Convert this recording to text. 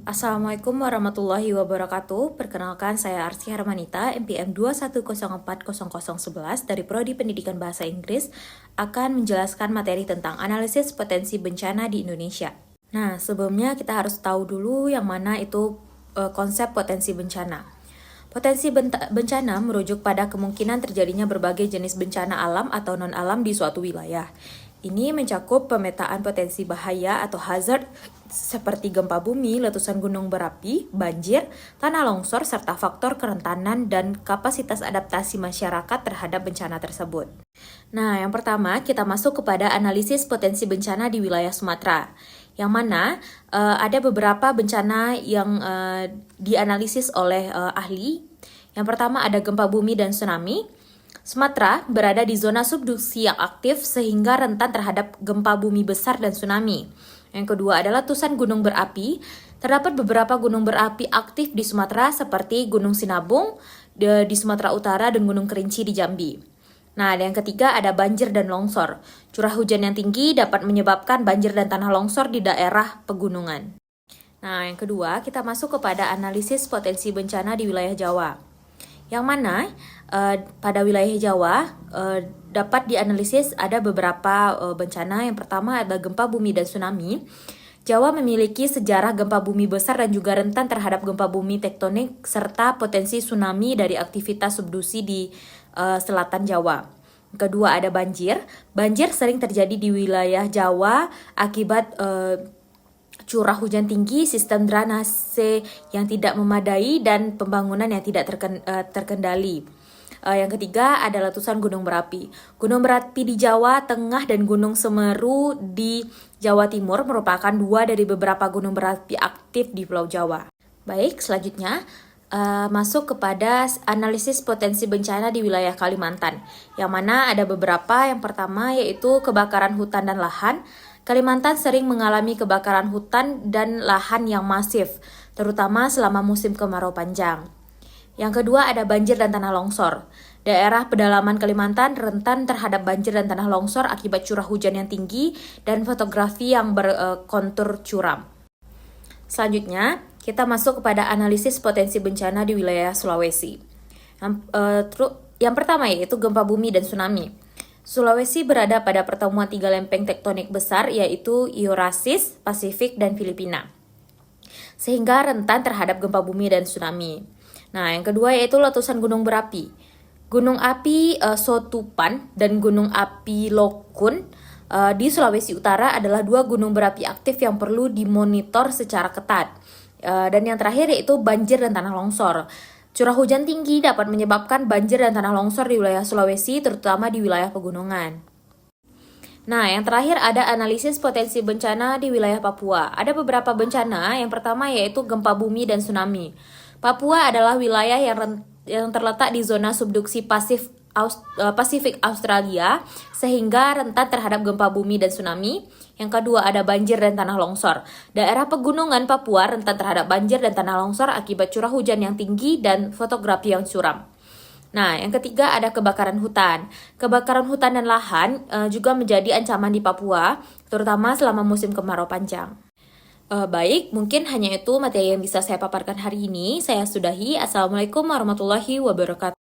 Assalamualaikum warahmatullahi wabarakatuh. Perkenalkan, saya Arsy Hermanita, NPM 210400011 dari Prodi Pendidikan Bahasa Inggris akan menjelaskan materi tentang analisis potensi bencana di Indonesia. Nah, sebelumnya kita harus tahu dulu yang mana itu konsep potensi bencana. Potensi bencana merujuk pada kemungkinan terjadinya berbagai jenis bencana alam atau non-alam di suatu wilayah. Ini mencakup pemetaan potensi bahaya atau hazard seperti gempa bumi, letusan gunung berapi, banjir, tanah longsor, serta faktor kerentanan dan kapasitas adaptasi masyarakat terhadap bencana tersebut. Nah, yang pertama kita masuk kepada analisis potensi bencana di wilayah Sumatera, yang mana ada beberapa bencana yang dianalisis oleh ahli. Yang pertama ada gempa bumi dan tsunami. Sumatera berada di zona subduksi yang aktif sehingga rentan terhadap gempa bumi besar dan tsunami. Yang kedua adalah letusan gunung berapi. Terdapat beberapa gunung berapi aktif di Sumatera seperti Gunung Sinabung di Sumatera Utara dan Gunung Kerinci di Jambi. Nah, yang ketiga ada banjir dan longsor. Curah hujan yang tinggi dapat menyebabkan banjir dan tanah longsor di daerah pegunungan. Nah, yang kedua kita masuk kepada analisis potensi bencana di wilayah Jawa. Yang mana pada wilayah Jawa dapat dianalisis ada beberapa bencana. Yang pertama adalah gempa bumi dan tsunami. Jawa memiliki sejarah gempa bumi besar dan juga rentan terhadap gempa bumi tektonik serta potensi tsunami dari aktivitas subduksi di selatan Jawa. Kedua ada banjir. Banjir sering terjadi di wilayah Jawa akibat curah hujan tinggi, sistem drainase yang tidak memadai, dan pembangunan yang tidak terkendali. Yang ketiga ada letusan gunung berapi. Gunung berapi di Jawa Tengah dan Gunung Semeru di Jawa Timur merupakan dua dari beberapa gunung berapi aktif di Pulau Jawa. Baik, selanjutnya masuk kepada analisis potensi bencana di wilayah Kalimantan, yang mana ada beberapa. Yang pertama yaitu kebakaran hutan dan lahan. Kalimantan sering mengalami kebakaran hutan dan lahan yang masif, terutama selama musim kemarau panjang. Yang kedua ada banjir dan tanah longsor. Daerah pedalaman Kalimantan rentan terhadap banjir dan tanah longsor akibat curah hujan yang tinggi dan fotografi yang berkontur curam. Selanjutnya, kita masuk kepada analisis potensi bencana di wilayah Sulawesi. Yang pertama yaitu gempa bumi dan tsunami. Sulawesi berada pada pertemuan tiga lempeng tektonik besar yaitu Eurasis, Pasifik, dan Filipina, sehingga rentan terhadap gempa bumi dan tsunami. Nah, yang kedua yaitu letusan gunung berapi. Gunung api Sotupan dan gunung api Lokun di Sulawesi Utara adalah dua gunung berapi aktif yang perlu dimonitor secara ketat. Dan yang terakhir yaitu banjir dan tanah longsor. Curah hujan tinggi dapat menyebabkan banjir dan tanah longsor di wilayah Sulawesi, terutama di wilayah pegunungan. Nah, yang terakhir ada analisis potensi bencana di wilayah Papua. Ada beberapa bencana. Yang pertama yaitu gempa bumi dan tsunami. Papua adalah wilayah yang terletak di zona subduksi Pasifik Australia, sehingga rentan terhadap gempa bumi dan tsunami. Yang kedua ada banjir dan tanah longsor. Daerah pegunungan Papua rentan terhadap banjir dan tanah longsor akibat curah hujan yang tinggi dan fotografi yang curam. Nah, yang ketiga ada kebakaran hutan. Kebakaran hutan dan lahan juga menjadi ancaman di Papua, terutama selama musim kemarau panjang. Baik, mungkin hanya itu materi yang bisa saya paparkan hari ini. Saya sudahi. Assalamualaikum warahmatullahi wabarakatuh.